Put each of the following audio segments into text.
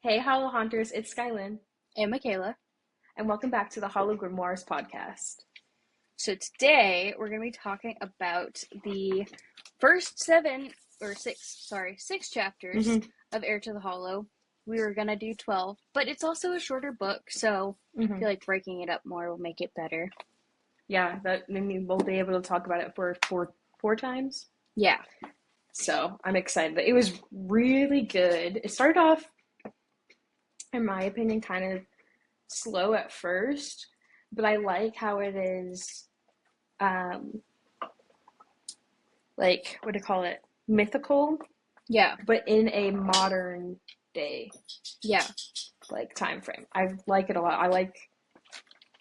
Hey, Hollow Haunters, it's Skylin, And Michaela. and welcome back to the Hollow Grimoires podcast. So today we're going to be talking about the first six chapters Mm-hmm. of Heir to the Hollow. We were going to do 12, but it's also a shorter book, so I Mm-hmm. feel like breaking it up more will make it better. Yeah, we'll be able to talk about it for four times. Yeah. So I'm excited. It was really good. It started off, in my opinion, kind of slow at first, but I like how it is, um, like, what do you call it? Mythical, Yeah. but in a modern day, Yeah. like, time frame. I like it a lot. I like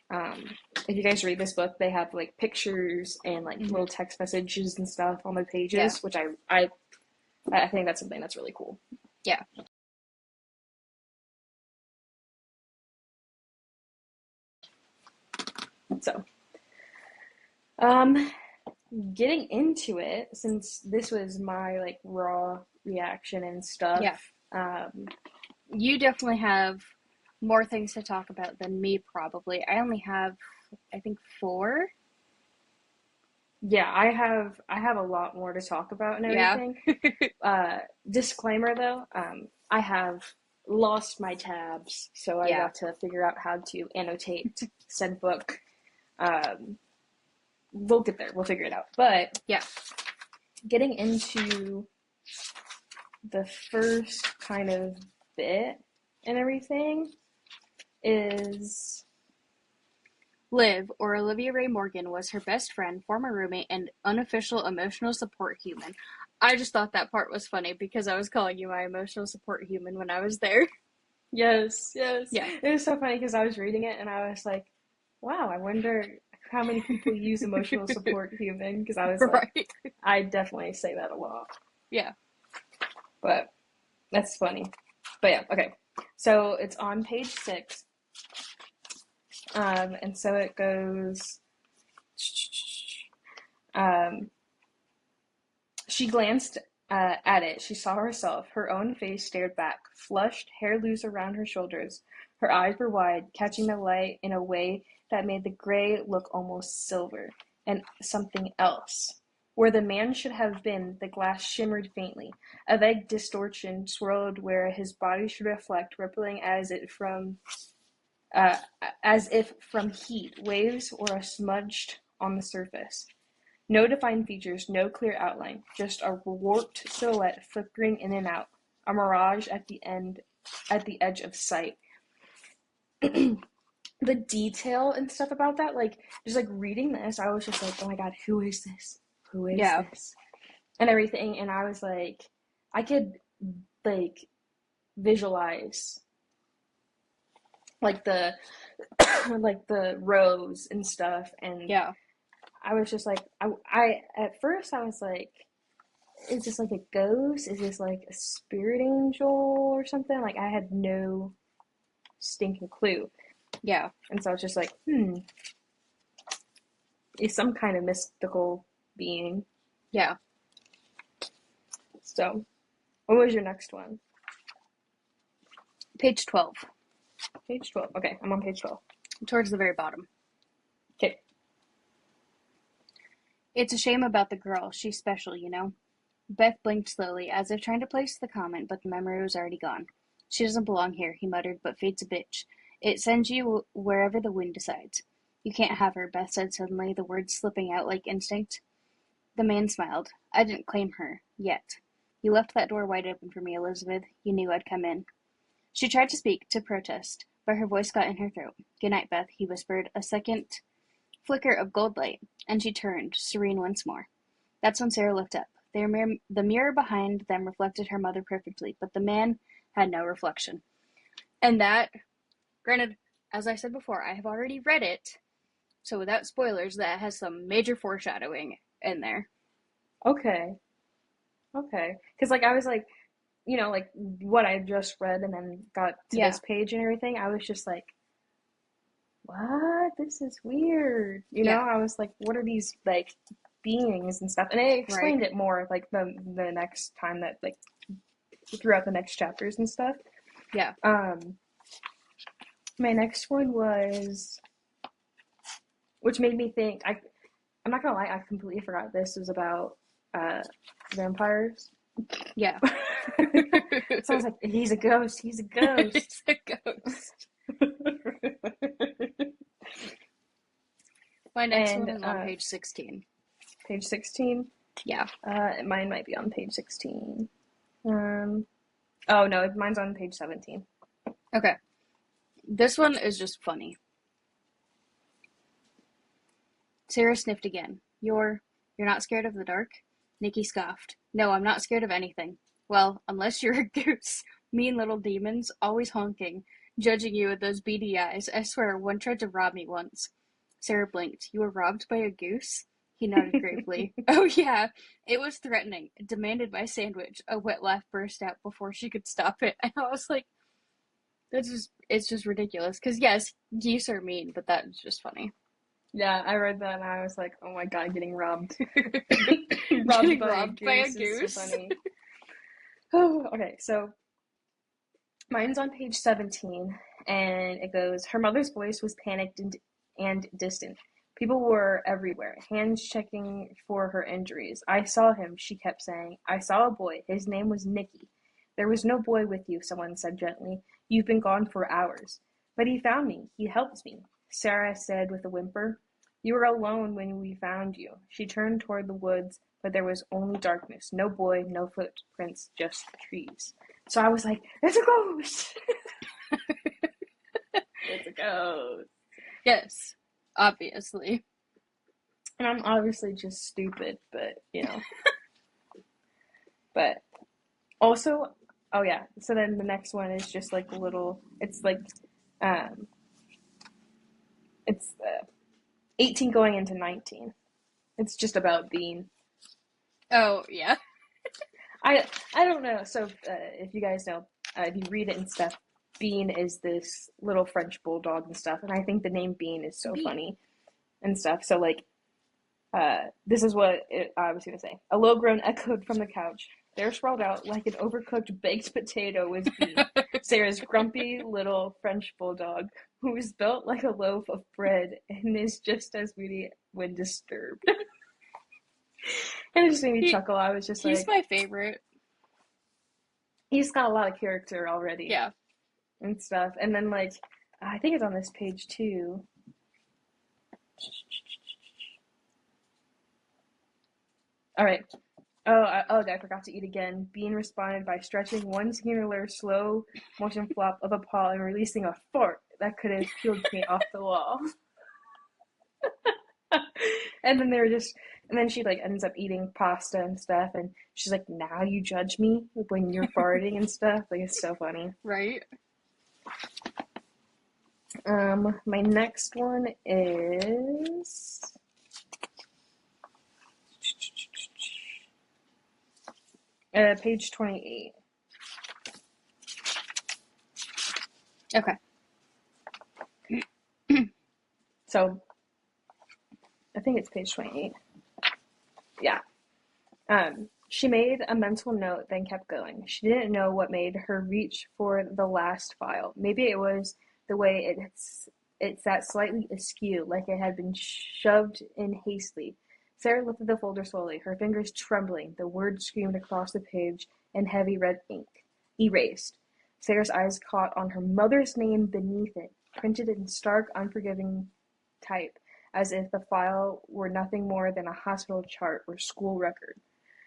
um, if you guys read this book, they have like pictures and like Mm-hmm. little text messages and stuff on the Yeah. pages, which I think that's something that's really cool. Yeah. So, getting into it, since this was my like raw reaction and stuff. Yeah. You definitely have more things to talk about than me, probably. I only have, I think, 4. Yeah, I have a lot more to talk about and Yeah. everything. Disclaimer though, I have lost my tabs, so I Yeah. got to figure out how to annotate said book. Um, we'll get there. We'll figure it out. But Yeah. getting into the first kind of bit and everything is Liv, or Olivia Ray Morgan, was her best friend, former roommate, and unofficial emotional support human. I just thought that part was funny because I was calling you my emotional support human when I was there. yes, yes. Yeah. It was so funny because I was reading it and I was like, wow, I wonder how many people use emotional support human, because I was like, Right. I definitely say that a lot. Yeah. But that's funny. But yeah, okay. So it's on page 6. And so it goes. Um, she glanced at it. She saw herself. Her own face stared back, flushed, hair loose around her shoulders. Her eyes were wide, catching the light in a way that made the gray look almost silver. And something else. Where the man should have been, the glass shimmered faintly. A vague distortion swirled where his body should reflect, rippling uh, as if from heat, waves, or a smudged on the surface. No defined features, no clear outline, just a warped silhouette flickering in and out, a mirage at the edge of sight. The detail and stuff about that, like just like reading this, I was just like, oh my god, who is this? Who is Yeah. this? And everything, and I was like, I could like visualize like the like the rows and stuff, and Yeah. I was just like, I at first I was like, is this like a ghost? Is this like a spirit angel or something? Like I had no stinking clue. Yeah. And so I was just like, is some kind of mystical being. Yeah. So, what was your next one? Page 12, Page 12. Okay, I'm on page 12. towards the very bottom. Okay. It's a shame about the girl. She's special, you know? Beth blinked slowly, as if trying to place the comment, but the memory was already gone. She doesn't belong here, he muttered, but fate's a bitch. It sends you wherever the wind decides. You can't have her, Beth said suddenly, the words slipping out like instinct. The man smiled. I didn't claim her. Yet. You left that door wide open for me, Elizabeth. You knew I'd come in. She tried to speak, to protest, but her voice got in her throat. Good night, Beth, he whispered, a second flicker of gold light, and she turned, serene once more. That's when Sarah looked up. The mirror behind them reflected her mother perfectly, but the man had no reflection. And that, granted, as I said before, I have already read it, so without spoilers, that has some major foreshadowing in there. Okay. Okay. Because like I was like, like what I just read and then got to Yeah, this page and everything, I was just like, what? This is weird. yeah, I was like, what are these like beings and stuff? And it right. explained it more like the next time that like throughout the next chapters and stuff. Yeah. My next one was, which made me think, I'm not gonna lie, I completely forgot this was about vampires. Yeah. So I was like, he's a ghost, he's a ghost. It's a ghost. My next one And is on page 16. page 16. Yeah. Mine might be on page 16. Oh no, mine's on page 17. Okay. This one is just funny. Sarah sniffed again. You're not scared of the dark? Nikki scoffed. No, I'm not scared of anything. Well, unless you're a goose. Mean little demons, always honking, judging you with those beady eyes. I swear, one tried to rob me once. Sarah blinked. You were robbed by a goose? He nodded gravely. Oh, yeah. It was threatening. It demanded my sandwich. A wet laugh burst out before she could stop it. And I was like, it's just ridiculous. Because, yes, geese are mean, but that's just funny. Yeah, I read that and I was like, oh my god, getting robbed. Getting robbed by a is goose. so funny. Oh, okay, so mine's on page 17, and it goes, her mother's voice was panicked and distant. People were everywhere, hands checking for her injuries. I saw him, she kept saying. I saw a boy. His name was Nicky. There was no boy with you, someone said gently. You've been gone for hours. But he found me. He helped me, Sarah said with a whimper. You were alone when we found you. She turned toward the woods, but there was only darkness. No boy, no footprints, just trees. So I was like, it's a ghost! It's a ghost. Yes, obviously. And I'm obviously just stupid, but, But also, oh yeah, so then the next one is just like a little, um, it's 18 going into 19. It's just about Bean. Oh, yeah. I don't know. So if you guys know, if you read it and stuff, Bean is this little French bulldog and stuff, and I think the name Bean is so Bean. funny and stuff. So like, this is what I was gonna say. A low groan echoed from the couch. There, sprawled out like an overcooked baked potato, was Bean, Sarah's grumpy little French bulldog, who is built like a loaf of bread and is just as moody when disturbed. And it just made me chuckle. I was just He's like, my favorite. he's got a lot of character already. Yeah. And stuff. And then, like, I think it's on this page too. All right. I forgot to eat again. Bean responded by stretching one singular slow motion flop of a paw and releasing a fart that could have peeled me off the wall. And then and then she like ends up eating pasta and stuff, and she's like, "Now you judge me when you're farting and stuff." Like, it's so funny. Right? My next one is page 28. Okay. So, I think it's page 28. Yeah. She made a mental note, then kept going. She didn't know what made her reach for the last file. Maybe it was the way it sat slightly askew, like it had been shoved in hastily. Sarah lifted the folder slowly, her fingers trembling. The words screamed across the page in heavy red ink. Erased. Sarah's eyes caught on her mother's name beneath it, printed in stark, unforgiving type, as if the file were nothing more than a hospital chart or school record.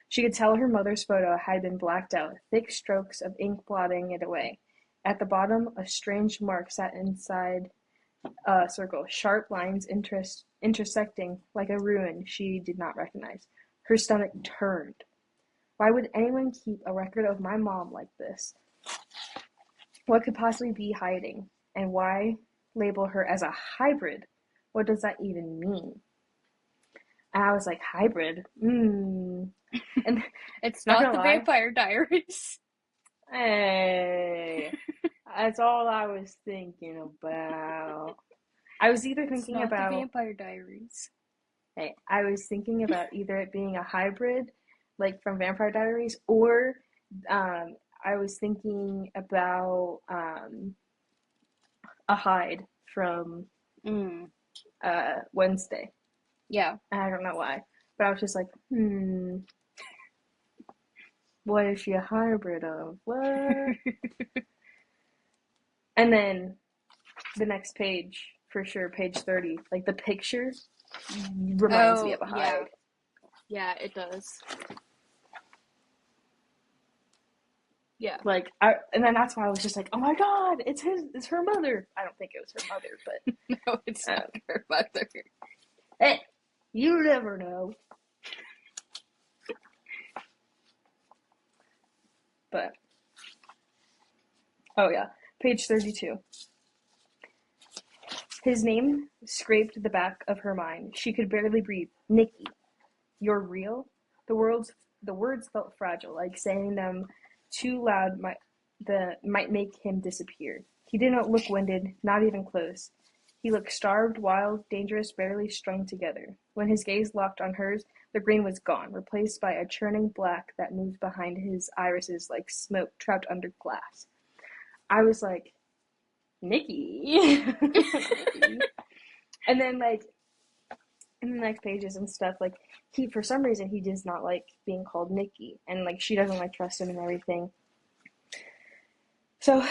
She could tell her mother's photo had been blacked out, thick strokes of ink blotting it away. At the bottom, a strange mark sat inside a circle, sharp lines intersecting like a ruin she did not recognize. Her stomach turned. Why would anyone keep a record of my mom like this? What could possibly be hiding? And why label her as a hybrid? What does that even mean? And I was like, hybrid? And It's not not gonna the lie, Vampire Diaries. hey, that's all I was thinking about. I was either It's thinking not the about, Vampire Diaries. hey, I was thinking about either it being a hybrid, like from Vampire Diaries, or I was thinking about a hide from Mm. Wednesday. Yeah. I don't know why, but I was just like, what is she a hybrid of? What? And then the next page, for sure, page 30, like the picture reminds me Oh, of a yeah. hide. Yeah, it does. Yeah. Like, and then that's why I was just like, oh my god, it's her mother. I don't think it was her mother, No, it's but not her mother. hey, you never know. But oh yeah, page 32. His name scraped the back of her mind. She could barely breathe. Nikki, you're real? The words the words felt fragile, like saying them too loud might make him disappear. He didn't look winded, not even close. He looked starved, wild, dangerous, barely strung together. When his gaze locked on hers, the green was gone, replaced by a churning black that moved behind his irises like smoke trapped under glass. I was like, Nikki. Nikki. And then like in the next pages and stuff, like he for some reason he does not like being called Nikki, and like she doesn't like trust him and everything. So,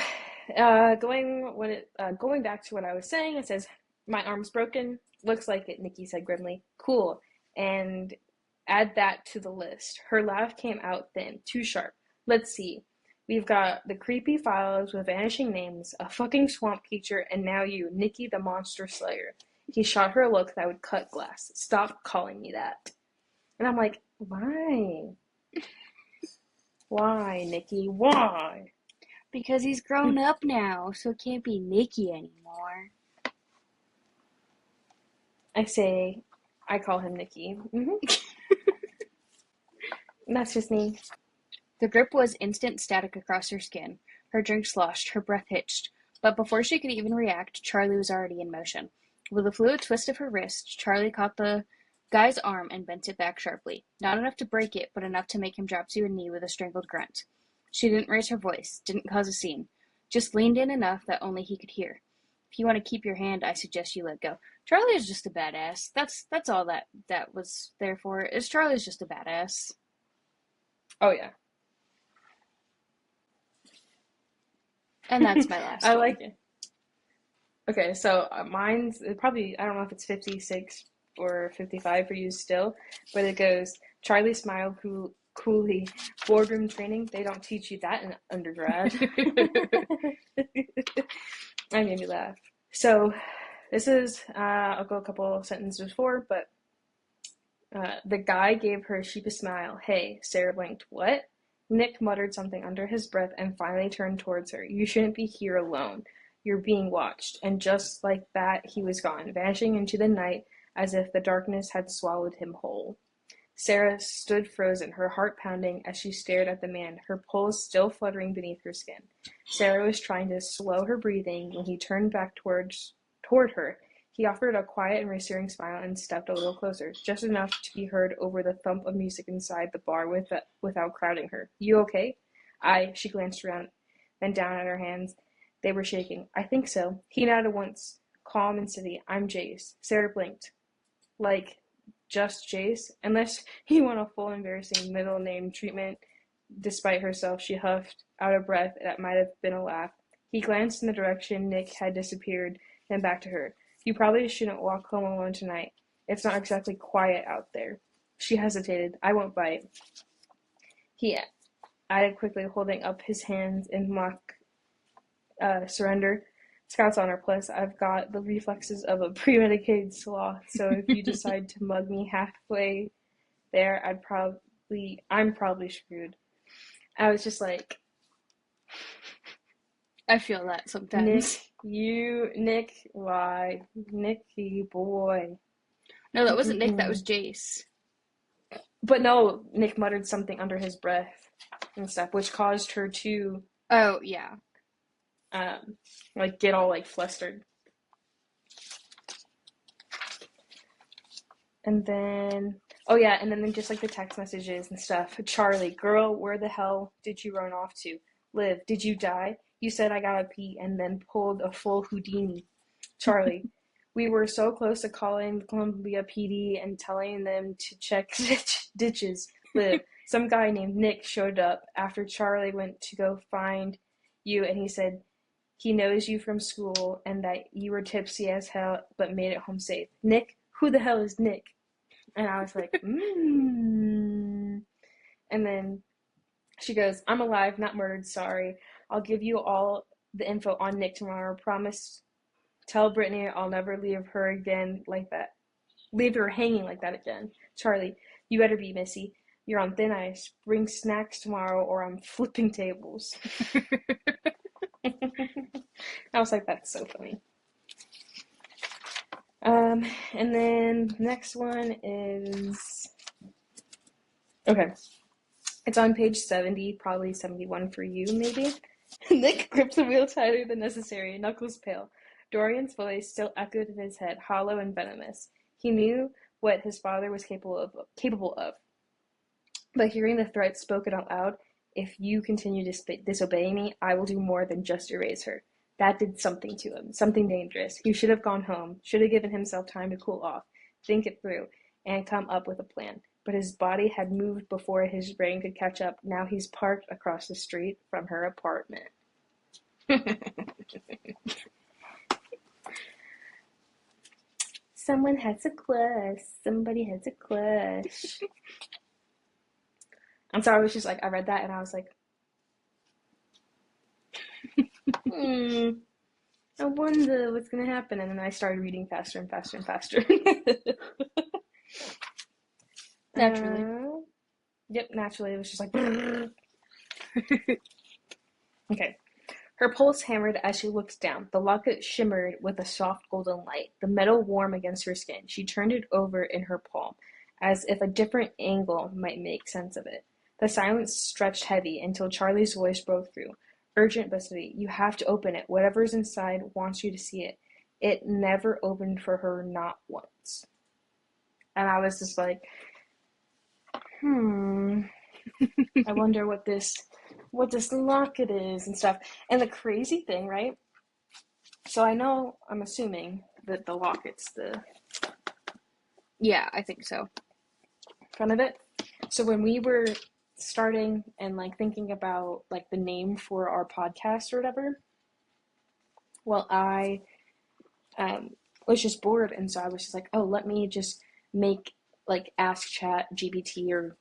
going back to what I was saying, it says my arm's broken. Looks like it. Nikki said grimly. Cool, and add that to the list. Her laugh came out thin, too sharp. Let's see. We've got the creepy files with vanishing names, a fucking swamp creature, and now you, Nikki the Monster Slayer. He shot her a look that would cut glass. Stop calling me that. And I'm like, why? Why, Nikki? Why? Because he's grown up now, so it can't be Nikki anymore. I call him Nikki. That's just me. The grip was instant static across her skin. Her drink sloshed, her breath hitched. But before she could even react, Charlie was already in motion. With a fluid twist of her wrist, Charlie caught the guy's arm and bent it back sharply. Not enough to break it, but enough to make him drop to a knee with a strangled grunt. She didn't raise her voice, didn't cause a scene. Just leaned in enough that only he could hear. If you want to keep your hand, I suggest you let go. Charlie is just a badass. That's all that was there for. Is Charlie's just a badass. Oh yeah. And that's my last I one. like it. Okay, so mine's probably, I don't know if it's 56 or 55 for you still, but it goes, Charlie smiled coolly. Boardroom training, they don't teach you that in undergrad. That made me laugh. So this is, I'll go a couple sentences before, but the guy gave her a sheepish smile. Hey, Sarah blinked. What? Nick muttered something under his breath and finally turned towards her. You shouldn't be here alone. You're being watched. And just like that, he was gone, vanishing into the night as if the darkness had swallowed him whole. Sarah stood frozen, her heart pounding as she stared at the man, her pulse still fluttering beneath her skin. Sarah was trying to slow her breathing when he turned back toward her. He offered a quiet and reassuring smile and stepped a little closer, just enough to be heard over the thump of music inside the bar without crowding her. You okay? She glanced around, then down at her hands. They were shaking. I think so. He nodded once, calm and steady. I'm Jace. Sarah blinked. Like, just Jace? Unless you want a full embarrassing middle name treatment. Despite herself, she huffed out a breath that might have been a laugh. He glanced in the direction Nick had disappeared, then back to her. You probably shouldn't walk home alone tonight. It's not exactly quiet out there. She hesitated. I won't bite. He added quickly, holding up his hands in mock surrender. Scout's honor, plus I've got the reflexes of a premedicated sloth, so if you decide to mug me halfway there, I'm probably screwed. I was just like, I feel that sometimes. Nick, why? Nicky boy. No, that wasn't Nick, that Mm-mm. was Jace. But no, Nick muttered something under his breath and stuff, which caused her to Oh, yeah. like get all like flustered. And then and then just like the text messages and stuff. Charlie, girl, where the hell did you run off to? Liv, did you die? You said I gotta pee and then pulled a full Houdini. Charlie, we were so close to calling the Columbia PD and telling them to check ditches. Liv, some guy named Nick showed up after Charlie went to go find you and he said he knows you from school and that you were tipsy as hell but made it home safe. Nick? Who the hell is Nick? And I was like, And then she goes, I'm alive, not murdered, sorry. I'll give you all the info on Nick tomorrow. Promise. Tell Brittany I'll never leave her again like that. Leave her hanging like that again. Charlie, you better be, Missy. You're on thin ice. Bring snacks tomorrow or I'm flipping tables. I was like, that's so funny. And then next one is, okay. It's on page 70, probably 71 for you, maybe. Nick gripped the wheel tighter than necessary, knuckles pale. Dorian's voice still echoed in his head, hollow and venomous. He knew what his father was capable of. But hearing the threat spoken out loud, if you continue to disobey me, I will do more than just erase her. That did something to him, something dangerous. He should have gone home, should have given himself time to cool off, think it through, and come up with a plan. But his body had moved before his brain could catch up. Now he's parked across the street from her apartment. Someone has a crush. Somebody has a crush. I'm sorry, I was just like, I read that and I was like, I wonder what's going to happen. And then I started reading faster and faster and faster. Naturally. Yep, naturally. It was just like, okay. Her pulse hammered as she looked down. The locket shimmered with a soft golden light, the metal warm against her skin. She turned it over in her palm, as if a different angle might make sense of it. The silence stretched heavy until Charlie's voice broke through. Urgent but steady. You have to open it. Whatever's inside wants you to see it. It never opened for her, not once. And I was just like, I wonder what this locket is and stuff. And the crazy thing, right? So I'm assuming that the locket's the Yeah, I think so. front of it. So when we were starting and like thinking about like the name for our podcast or whatever, well, I was just bored, and so I was just like, oh, let me just make like Ask Chat GPT or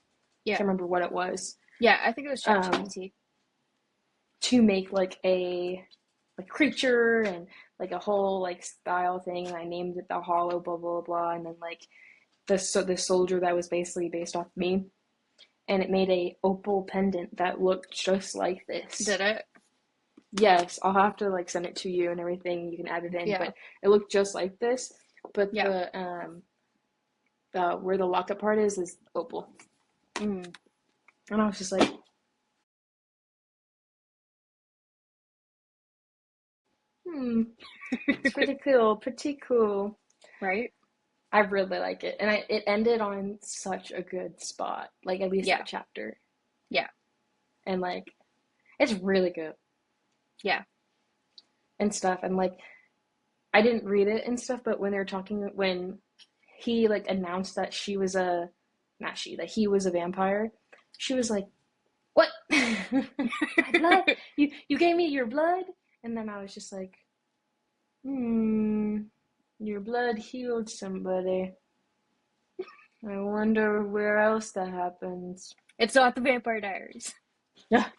I can't remember what it was. Yeah, I think it was ChatGPT. To make like a creature and like a whole like style thing, and I named it the Hollow blah blah blah, and then like the soldier that was basically based off me, and it made a opal pendant that looked just like this. Did it? Yes, I'll have to like send it to you and everything. You can add it in, but it looked just like this. But the where the locket part is opal. And I was just like, it's pretty cool, right? I really like it, and it ended on such a good spot, like at least that chapter. Yeah, and like it's really good. Yeah, and stuff, and like I didn't read it and stuff, but when they were talking, when he like announced that he was a vampire, she was like, "What? My blood? You gave me your blood?" And then I was just like, your blood healed somebody. I wonder where else that happens. It's not the Vampire Diaries. Yeah.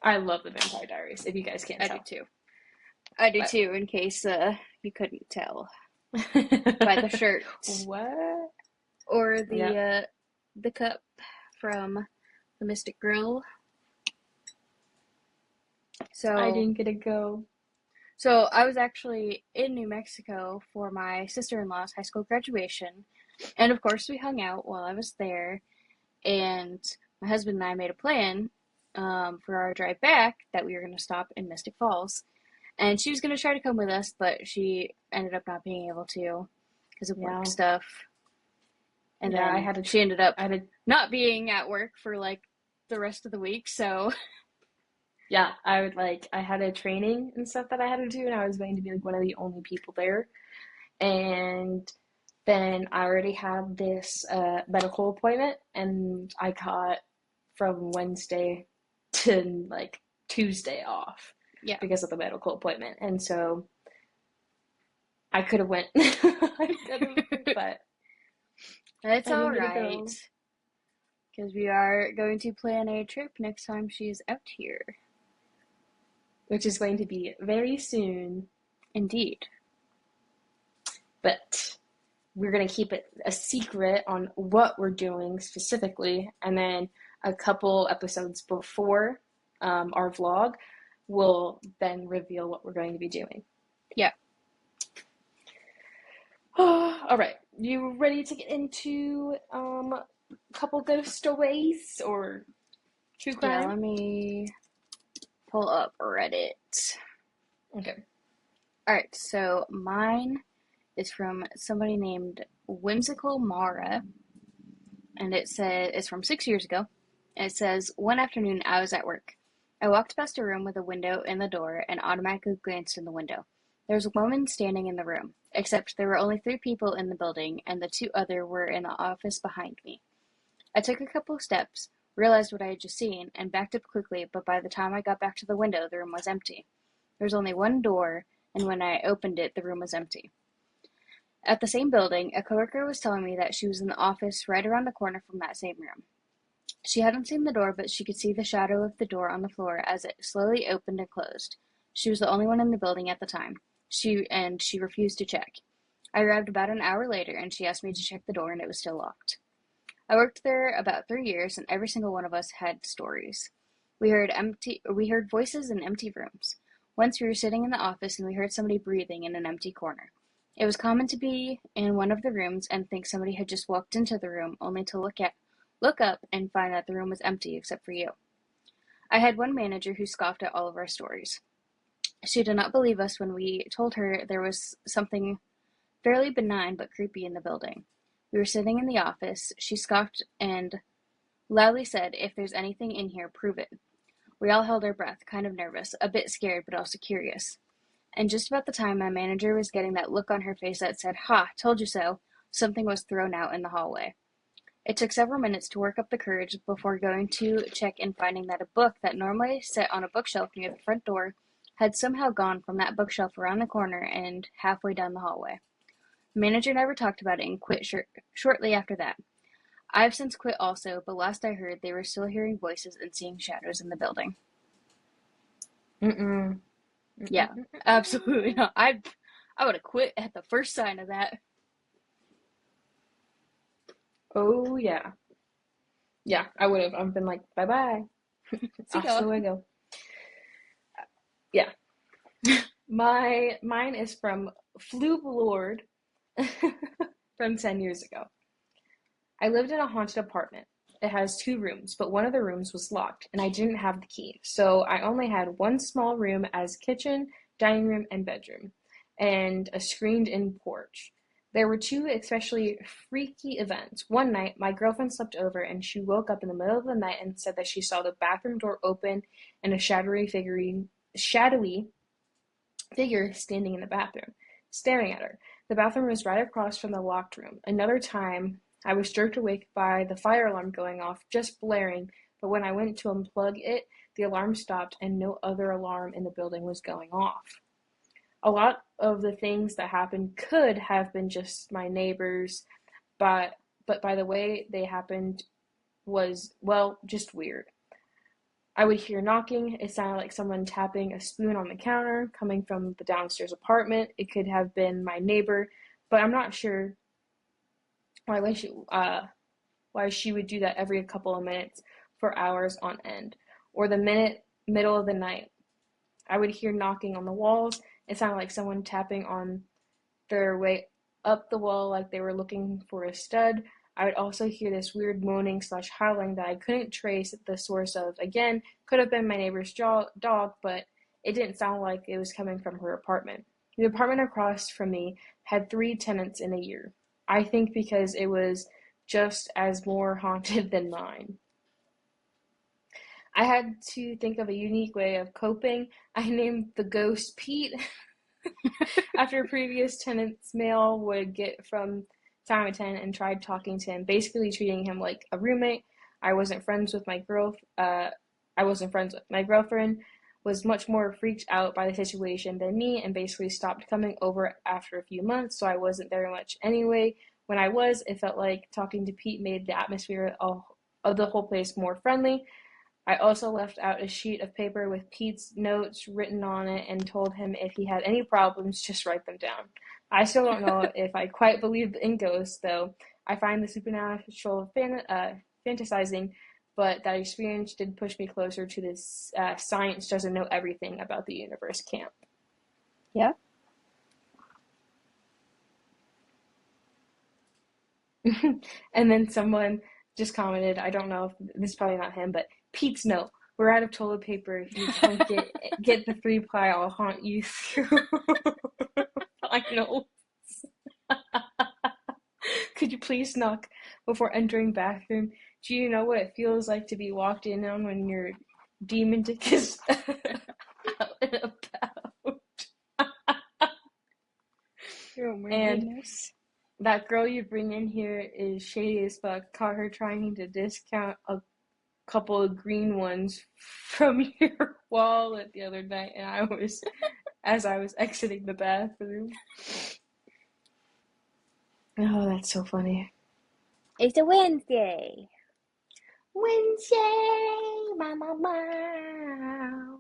I love the Vampire Diaries, if you guys can't tell. I do too, in case you couldn't tell by the shirt. What? Or the cup from the Mystic Grill. So I didn't get to go. So I was actually in New Mexico for my sister-in-law's high school graduation. And of course we hung out while I was there. And my husband and I made a plan for our drive back that we were going to stop in Mystic Falls. And she was going to try to come with us, but she ended up not being able to because of work stuff. And then she ended up not being at work for like the rest of the week, so Yeah, I had a training and stuff that I had to do, and I was going to be like one of the only people there. And then I already had this medical appointment, and I got from Wednesday to like Tuesday off yeah. because of the medical appointment. And so I could have went, I could have, but It's I all needed to right, go, because we are going to plan a trip next time she's out here. which is going to be very soon. Indeed. But we're going to keep it a secret on what we're doing specifically. And then a couple episodes before our vlog, we'll then reveal what we're going to be doing. Yeah. All right. You ready to get into a couple ghost stories or true Yeah, crime? let me pull up Reddit. Okay. Alright, so mine is from somebody named Whimsical Mara, and it's from 6 years ago. And it says, one afternoon I was at work. I walked past a room with a window in the door and automatically glanced in the window. There was a woman standing in the room, except there were only 3 people in the building, and the 2 other were in the office behind me. I took a couple of steps, realized what I had just seen, and backed up quickly, but by the time I got back to the window, the room was empty. There was only one door, and when I opened it, the room was empty. At the same building, a coworker was telling me that she was in the office right around the corner from that same room. She hadn't seen the door, but she could see the shadow of the door on the floor as it slowly opened and closed. She was the only one in the building at the time. She refused to check. I arrived about an hour later, and she asked me to check the door, and it was still locked. I worked there about 3 years, and every single one of us had stories. We heard voices in empty rooms. Once we were sitting in the office, and we heard somebody breathing in an empty corner. It was common to be in one of the rooms and think somebody had just walked into the room, only to look up and find that the room was empty except for you. I had one manager who scoffed at all of our stories. She did not believe us when we told her there was something fairly benign but creepy in the building. We were sitting in the office. She scoffed and loudly said, "If there's anything in here, prove it." We all held our breath, kind of nervous, a bit scared but also curious. And just about the time my manager was getting that look on her face that said, "Ha, told you so," something was thrown out in the hallway. It took several minutes to work up the courage before going to check and finding that a book that normally sat on a bookshelf near the front door had somehow gone from that bookshelf around the corner and halfway down the hallway. The manager never talked about it and quit shortly after that. I've since quit also, but last I heard they were still hearing voices and seeing shadows in the building. Mm-mm. Yeah, absolutely not. I would have quit at the first sign of that. Oh, yeah. Yeah, I would have. I've been like, bye bye. See Hasta ya. luego. Yeah. Mine is from Flube Lord from 10 years ago. I lived in a haunted apartment. It has 2 rooms, but one of the rooms was locked, and I didn't have the key. So I only had one small room as kitchen, dining room, and bedroom, and a screened-in porch. There were 2 especially freaky events. One night, my girlfriend slept over, and she woke up in the middle of the night and said that she saw the bathroom door open and a shadowy figure standing in the bathroom, staring at her. The bathroom was right across from the locked room. Another time, I was jerked awake by the fire alarm going off, just blaring, but when I went to unplug it, the alarm stopped and no other alarm in the building was going off. A lot of the things that happened could have been just my neighbors, but by the way they happened was, well, just weird. I would hear knocking. It sounded like someone tapping a spoon on the counter coming from the downstairs apartment. It could have been my neighbor, but I'm not sure why why she would do that every couple of minutes for hours on end. Or the middle of the night. I would hear knocking on the walls. It sounded like someone tapping on their way up the wall like they were looking for a stud. I would also hear this weird moaning slash howling that I couldn't trace the source of. Again, could have been my neighbor's dog, but it didn't sound like it was coming from her apartment. The apartment across from me had 3 tenants in a year. I think because it was just as more haunted than mine. I had to think of a unique way of coping. I named the ghost Pete after a previous tenant's mail would get from time to time and tried talking to him, basically treating him like a roommate. I wasn't friends with my girl. I wasn't friends with my girlfriend. Was much more freaked out by the situation than me, and basically stopped coming over after a few months. So I wasn't there much anyway. When I was, it felt like talking to Pete made the atmosphere of the whole place more friendly. I also left out a sheet of paper with Pete's notes written on it and told him if he had any problems, just write them down. I still don't know if I quite believe in ghosts, though. I find the supernatural fantasizing, but that experience did push me closer to this science doesn't know everything about the universe camp. Yeah. And then someone just commented, I don't know if this is probably not him, but Pete's note. We're out of toilet paper. If you don't get the 3-ply, I'll haunt you through finals. Could you please knock before entering bathroom? Do you know what it feels like to be walked in on when your demon dick is out and about? Oh my And goodness. that girl you bring in here is shady as fuck. Caught her trying to discount a couple of green ones from your wallet the other night, and as I was exiting the bathroom. Oh, that's so funny. It's a Wednesday. Wednesday, mama.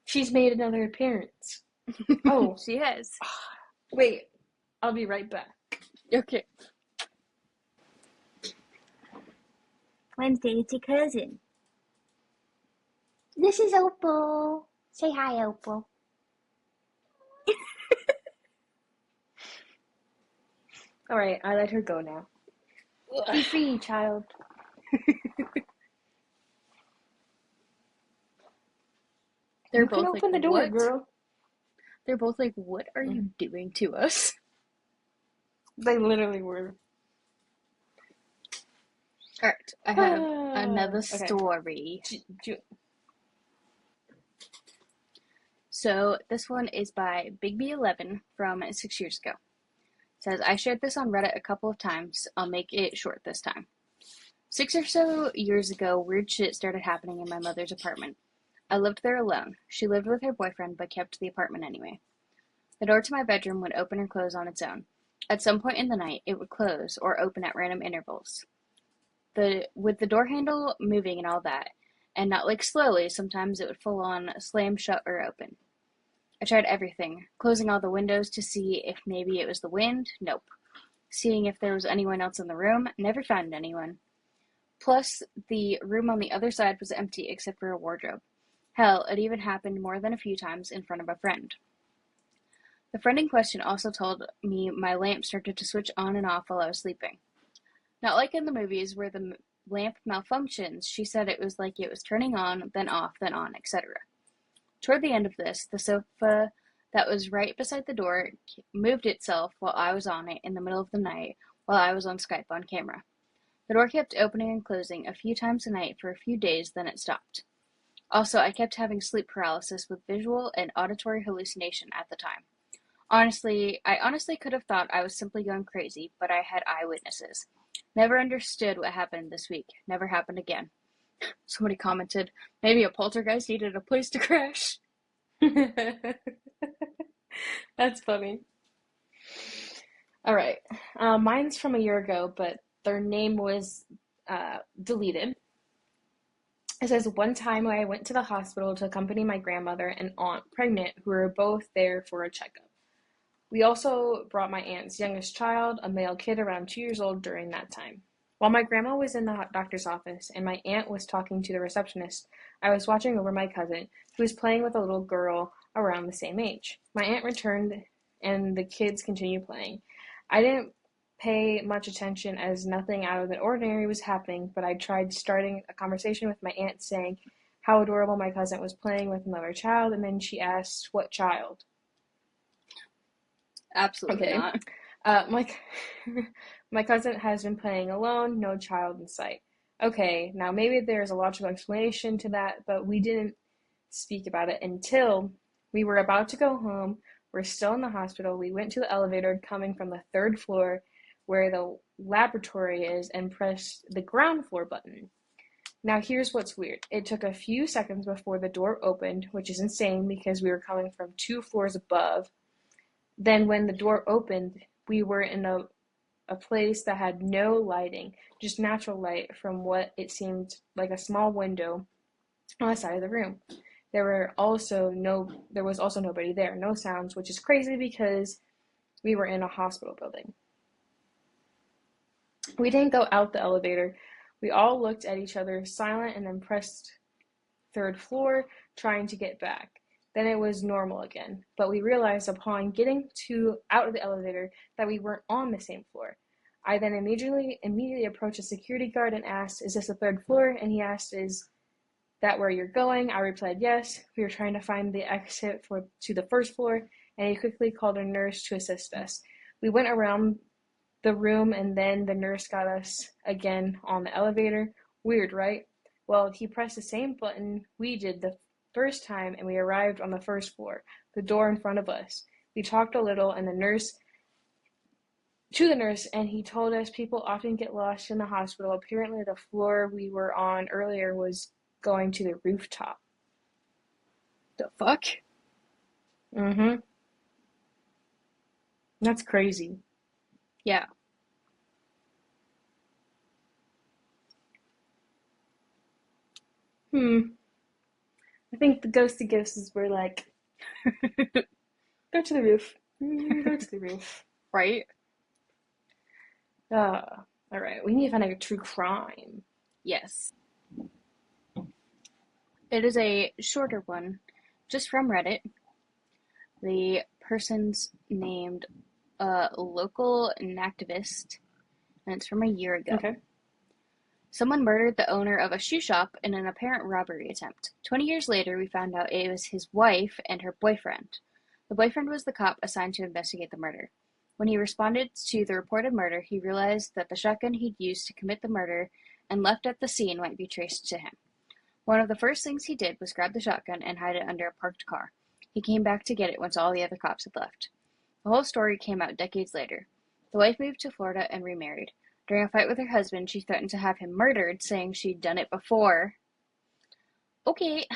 She's made another appearance. Oh, She has. wait. I'll be right back. Okay. Wednesday, it's your cousin. This is Opal. Say hi, Opal. All right, I let her go now. Be free, child. They're You both can like, open the door, what? girl. They're both like, what are you doing to us? They literally were. Alright, I have another Okay. story. So this one is by BigB11 from 6 years ago. It says, I shared this on Reddit a couple of times. I'll make it short this time. 6 or so years ago, weird shit started happening in my mother's apartment. I lived there alone. She lived with her boyfriend, but kept the apartment anyway. The door to my bedroom would open or close on its own. At some point in the night, it would close or open at random intervals. With the door handle moving and all that, and not like slowly, sometimes it would full on slam shut or open. I tried everything, closing all the windows to see if maybe it was the wind, nope. Seeing if there was anyone else in the room, never found anyone. Plus, the room on the other side was empty except for a wardrobe. Hell, it even happened more than a few times in front of a friend. The friend in question also told me my lamp started to switch on and off while I was sleeping. Not like in the movies where the lamp malfunctions, she said it was like it was turning on, then off, then on, etc. Toward the end of this, the sofa that was right beside the door moved itself while I was on it in the middle of the night while I was on Skype on camera. The door kept opening and closing a few times a night for a few days, then it stopped. Also, I kept having sleep paralysis with visual and auditory hallucination at the time. I honestly could have thought I was simply going crazy, but I had eyewitnesses. Never understood what happened this week. Never happened again. Somebody commented, maybe a poltergeist needed a place to crash. That's funny. All right. Mine's from a year ago, but their name was deleted. It says, one time I went to the hospital to accompany my grandmother and aunt pregnant, who were both there for a checkup. We also brought my aunt's youngest child, a male kid around 2 years old, during that time. While my grandma was in the doctor's office and my aunt was talking to the receptionist, I was watching over my cousin, who was playing with a little girl around the same age. My aunt returned and the kids continued playing. I didn't pay much attention as nothing out of the ordinary was happening, but I tried starting a conversation with my aunt saying how adorable my cousin was playing with another child, and then she asked, what child? Absolutely Okay. not. My my cousin has been playing alone, no child in sight. okay, now maybe there's a logical explanation to that, but we didn't speak about it until we were about to go home. We're still in the hospital. We went to the elevator coming from the third floor where the laboratory is and pressed the ground floor button. Now, here's what's weird. It took a few seconds before the door opened, which is insane because we were coming from 2 floors above. Then, when the door opened, we were in a place that had no lighting, just natural light from what it seemed like a small window on the side of the room. There was also nobody there, no sounds, which is crazy because we were in a hospital building. We didn't go out the elevator. We all looked at each other, silent, and then pressed third floor, trying to get back. Then it was normal again, but we realized upon getting out of the elevator that we weren't on the same floor. I then immediately approached a security guard and asked, "Is this the third floor?" And he asked, "Is that where you're going?" I replied, "Yes." We were trying to find the exit to the first floor, and he quickly called a nurse to assist us. We went around the room, and then the nurse got us again on the elevator. Weird, right? Well, he pressed the same button we did the first time, and we arrived on the first floor, the door in front of us. We talked a little, and the nurse, and he told us people often get lost in the hospital. Apparently, the floor we were on earlier was going to the rooftop. The fuck? Mm-hmm. That's crazy. Yeah. I think the ghosty ghosts were like, go to the roof. Go to the roof. Right? All right. We need to find a true crime. Yes. It is a shorter one, just from Reddit. The person's named Local Activist, and it's from a year ago. Okay. Someone murdered the owner of a shoe shop in an apparent robbery attempt. 20 years later, we found out it was his wife and her boyfriend. The boyfriend was the cop assigned to investigate the murder. When he responded to the reported murder, he realized that the shotgun he'd used to commit the murder and left at the scene might be traced to him. One of the first things he did was grab the shotgun and hide it under a parked car. He came back to get it once all the other cops had left. The whole story came out decades later. The wife moved to Florida and remarried. During a fight with her husband, she threatened to have him murdered, saying she'd done it before. Okay.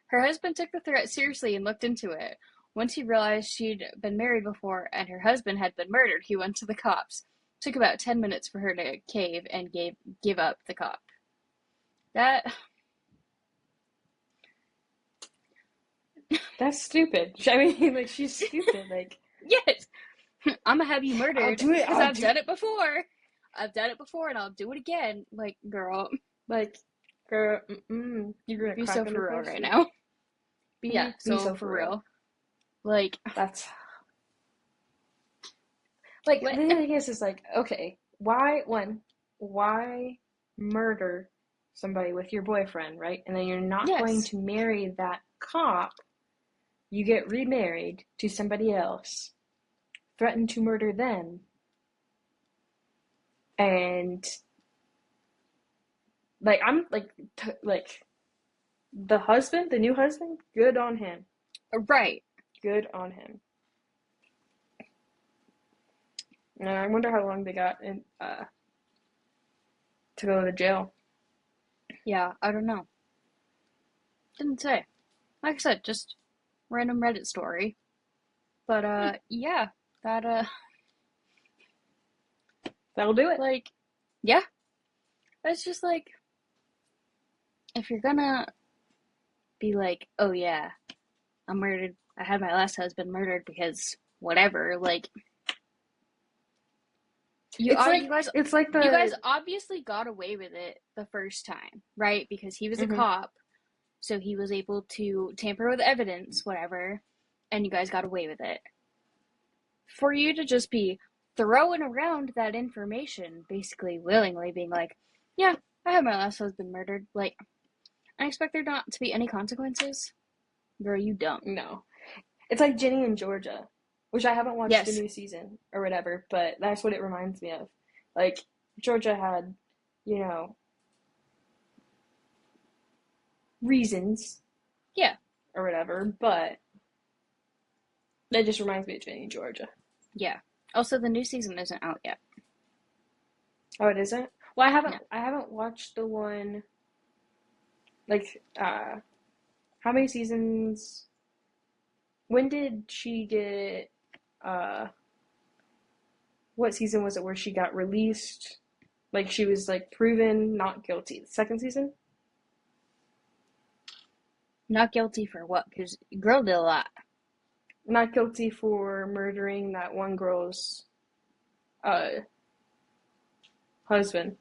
Her husband took the threat seriously and looked into it. Once he realized she'd been married before and her husband had been murdered, he went to the cops. It took about 10 minutes for her to cave and give up the cop. That's stupid. I mean, like, she's stupid. Like, yes, I'm gonna have you murdered I'll do it. because I've done it before. I've done it before and I'll do it again. Like, girl. Like, girl, you're gonna be crack so under for real pressure. right now. Be so for real. Like, that's like what? the thing is like, okay, why murder somebody with your boyfriend, right? And then you're not going to marry that cop. You get remarried to somebody else, threaten to murder them, and like I'm like the new husband, good on him. Right. Good on him. And I wonder how long they got in to go to jail. Yeah, I don't know. Didn't say. Like I said, just random Reddit story. But yeah, that'll do it. Like, yeah. It's just like, if you're gonna be like, oh yeah, I had my last husband murdered because whatever, like, you guys obviously got away with it the first time, right? Because he was a cop, so he was able to tamper with evidence, whatever, and you guys got away with it. For you to just be throwing around that information, basically willingly being like, yeah, I had my last husband murdered, like, I expect there not to be any consequences. Girl, you dumb. No. It's like Ginny and Georgia, which I haven't watched the new season or whatever, but that's what it reminds me of. Like, Georgia had, reasons Yeah. or whatever, but that just reminds me of Ginny and Georgia. Yeah. Also, the new season isn't out yet. Oh, it isn't? Well, No. I haven't watched the one like how many seasons when did she get uh what season was it where she got released? Like she was like proven not guilty. The second season? Not guilty for what? Because girl did a lot. Not guilty for murdering that one girl's uh husband.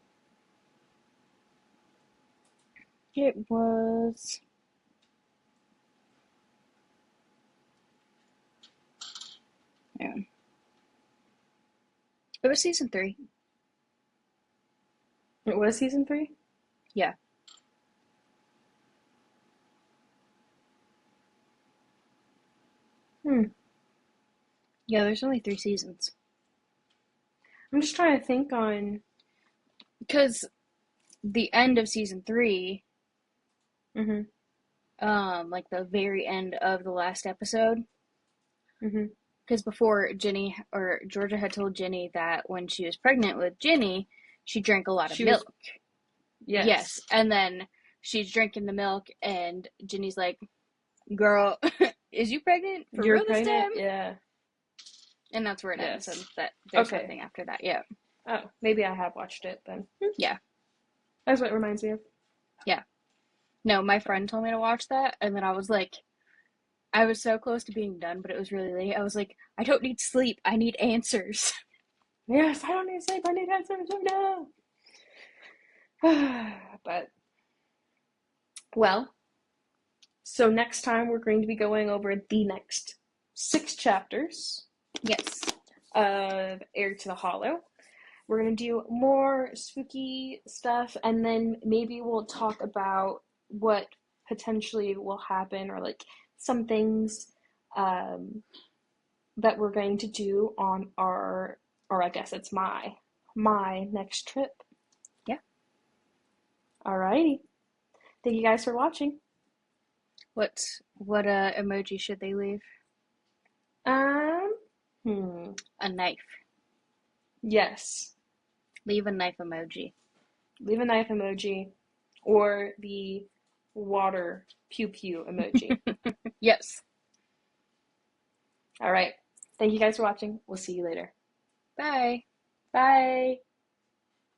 It was. Yeah. It was season 3. It was season 3? Yeah. Hmm. Yeah, there's only 3 seasons. I'm just trying to think on Because the end of season 3, mm-hmm. like the very end of the last episode, Mm-hmm. because before Ginny or Georgia had told Ginny that when she was pregnant with Ginny, she drank a lot of She was milk. yes. Yes, and then she's drinking the milk, and Ginny's like, "Girl, is you pregnant for You're real this pregnant? time?" Yeah. And that's where it ends. And Yes. that there's Okay. nothing after that. Yeah, Oh, maybe I have watched it then. yeah, That's what it reminds me of. yeah. No, my So. friend told me to watch that, and then I was like, I was so close to being done, but it was really late. I was like, I don't need sleep. I need answers. Yes, I don't need sleep. I need answers right now. But well, so next time we're going to be going over the next 6 chapters Yes. of Heir to the Hollow. We're going to do more spooky stuff, and then maybe we'll talk about what potentially will happen, or like some things that we're going to do on our, or I guess it's my next trip. Yeah. Alrighty. Thank you guys for watching. What emoji should they leave? Um, hmm. A knife. Yes. Leave a knife emoji. Leave a knife emoji or the water pew pew emoji. Yes. All right. Thank you guys for watching. We'll see you later. Bye. Bye.